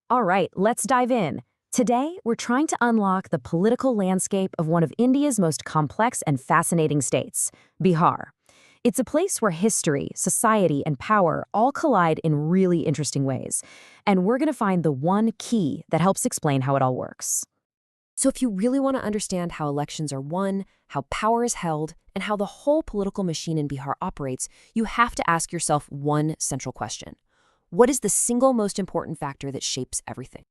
All right, let's dive in. Today, we're trying to unlock the political landscape of one of India's most complex and fascinating states, Bihar. It's a place where history, society, and power all collide in really interesting ways. And we're going to find the one key that helps explain how it all works. So if you really want to understand how elections are won, how power is held, and how the whole political machine in Bihar operates, you have to ask yourself one central question. What is the single most important factor that shapes everything?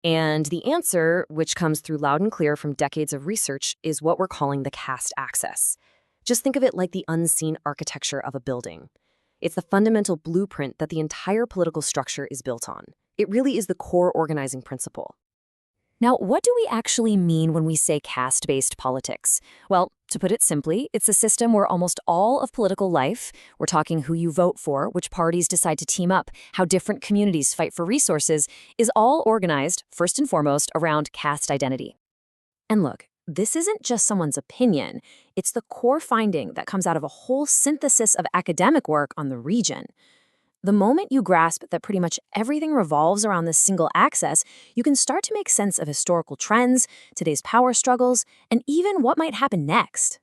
And the answer, which comes through loud and clear from decades of research, is what we're calling the caste axis. Just think of it like the unseen architecture of a building. It's the fundamental blueprint that the entire political structure is built on. It really is the core organizing principle. Now, what do we actually mean when we say caste-based politics? Well, to put it simply, it's a system where almost all of political life, we're talking who you vote for, which parties decide to team up, how different communities fight for resources, is all organized, first and foremost, around caste identity. And look, this isn't just someone's opinion. It's the core finding that comes out of a whole synthesis of academic work on the region. The moment you grasp that pretty much everything revolves around this single axis, you can start to make sense of historical trends, today's power struggles, and even what might happen next.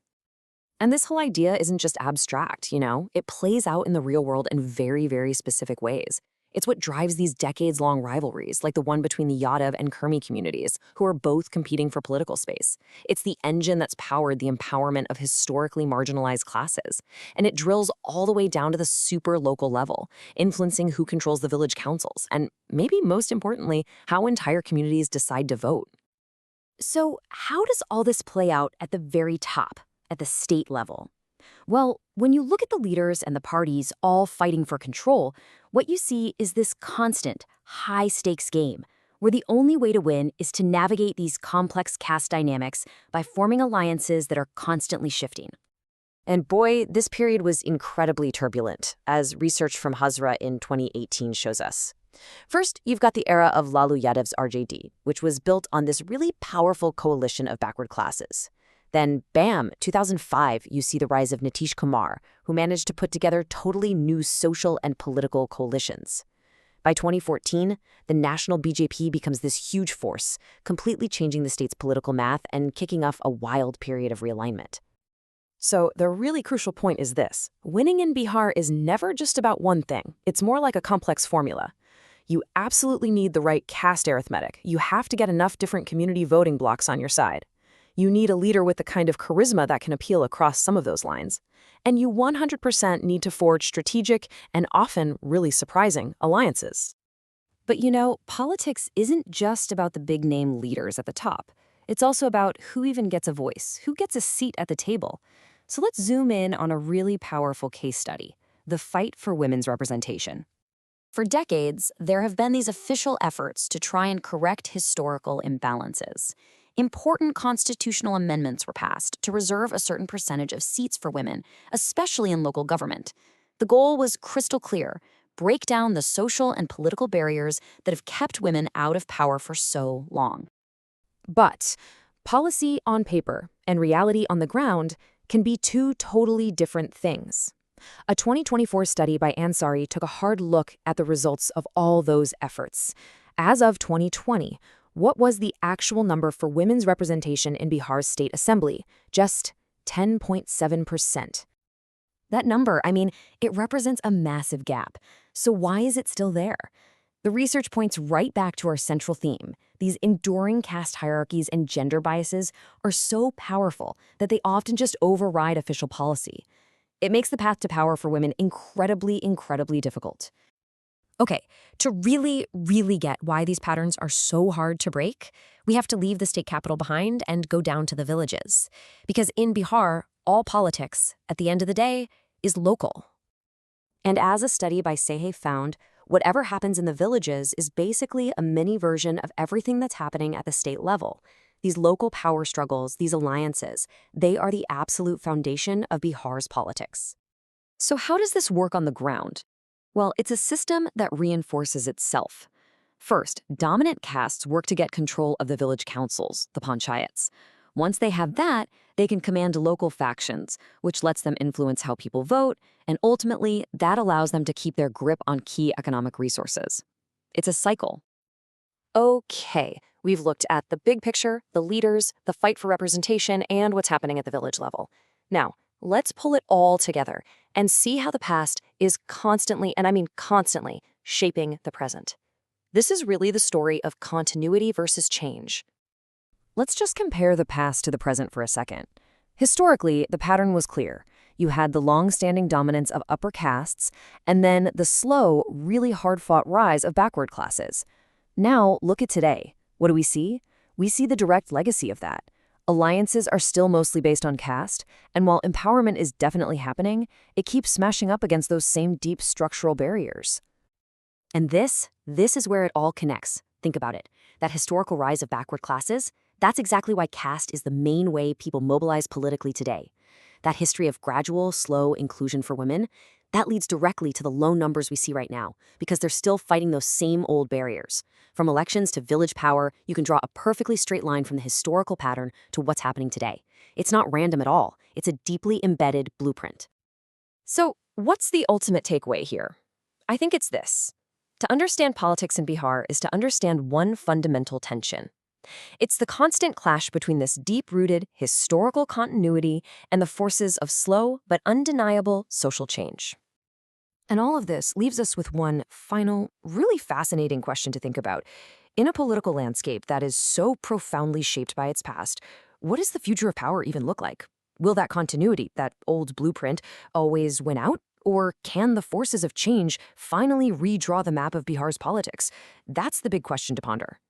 And this whole idea isn't just abstract, it plays out in the real world in very, very specific ways. It's what drives these decades-long rivalries, like the one between the Yadav and Kurmi communities, who are both competing for political space. It's the engine that's powered the empowerment of historically marginalized classes. And it drills all the way down to the super local level, influencing who controls the village councils, and maybe most importantly, how entire communities decide to vote. So how does all this play out at the very top, at the state level? Well, when you look at the leaders and the parties all fighting for control, what you see is this constant, high-stakes game, where the only way to win is to navigate these complex caste dynamics by forming alliances that are constantly shifting. And boy, this period was incredibly turbulent, as research from Hazra in 2018 shows us. First, you've got the era of Lalu Yadav's RJD, which was built on this really powerful coalition of backward classes. Then, bam, 2005, you see the rise of Nitish Kumar, who managed to put together totally new social and political coalitions. By 2014, the national BJP becomes this huge force, completely changing the state's political math and kicking off a wild period of realignment. So the really crucial point is this. Winning in Bihar is never just about one thing. It's more like a complex formula. You absolutely need the right caste arithmetic. You have to get enough different community voting blocks on your side. You need a leader with the kind of charisma that can appeal across some of those lines. And you 100% need to forge strategic and often really surprising alliances. But politics isn't just about the big-name leaders at the top. It's also about who even gets a voice, who gets a seat at the table. So let's zoom in on a really powerful case study, the fight for women's representation. For decades, there have been these official efforts to try and correct historical imbalances. Important constitutional amendments were passed to reserve a certain percentage of seats for women, especially in local government. The goal was crystal clear: break down the social and political barriers that have kept women out of power for so long. But policy on paper and reality on the ground can be two totally different things. A 2024 study by Ansari took a hard look at the results of all those efforts. As of 2020, what was the actual number for women's representation in Bihar's state assembly? Just 10.7%. That number, it represents a massive gap. So why is it still there? The research points right back to our central theme. These enduring caste hierarchies and gender biases are so powerful that they often just override official policy. It makes the path to power for women incredibly, incredibly difficult. Okay, to really, really get why these patterns are so hard to break, we have to leave the state capital behind and go down to the villages. Because in Bihar, all politics, at the end of the day, is local. And as a study by Sehe found, whatever happens in the villages is basically a mini version of everything that's happening at the state level. These local power struggles, these alliances, they are the absolute foundation of Bihar's politics. So how does this work on the ground? Well, it's a system that reinforces itself. First, dominant castes work to get control of the village councils, the panchayats. Once they have that, they can command local factions, which lets them influence how people vote, and ultimately, that allows them to keep their grip on key economic resources. It's a cycle. Okay, we've looked at the big picture, the leaders, the fight for representation, and what's happening at the village level. Now, let's pull it all together and see how the past is constantly, and I mean constantly, shaping the present. This is really the story of continuity versus change. Let's just compare the past to the present for a second. Historically, the pattern was clear. You had the long-standing dominance of upper castes, and then the slow, really hard-fought rise of backward classes. Now, look at today. What do we see? We see the direct legacy of that. Alliances are still mostly based on caste, and while empowerment is definitely happening, it keeps smashing up against those same deep structural barriers. And this is where it all connects. Think about it. That historical rise of backward classes, that's exactly why caste is the main way people mobilize politically today. That history of gradual, slow inclusion for women, that leads directly to the low numbers we see right now, because they're still fighting those same old barriers. From elections to village power, you can draw a perfectly straight line from the historical pattern to what's happening today. It's not random at all. It's a deeply embedded blueprint. So, what's the ultimate takeaway here? I think it's this. To understand politics in Bihar is to understand one fundamental tension. It's the constant clash between this deep-rooted historical continuity and the forces of slow but undeniable social change. And all of this leaves us with one final, really fascinating question to think about. In a political landscape that is so profoundly shaped by its past, what does the future of power even look like? Will that continuity, that old blueprint, always win out? Or can the forces of change finally redraw the map of Bihar's politics? That's the big question to ponder.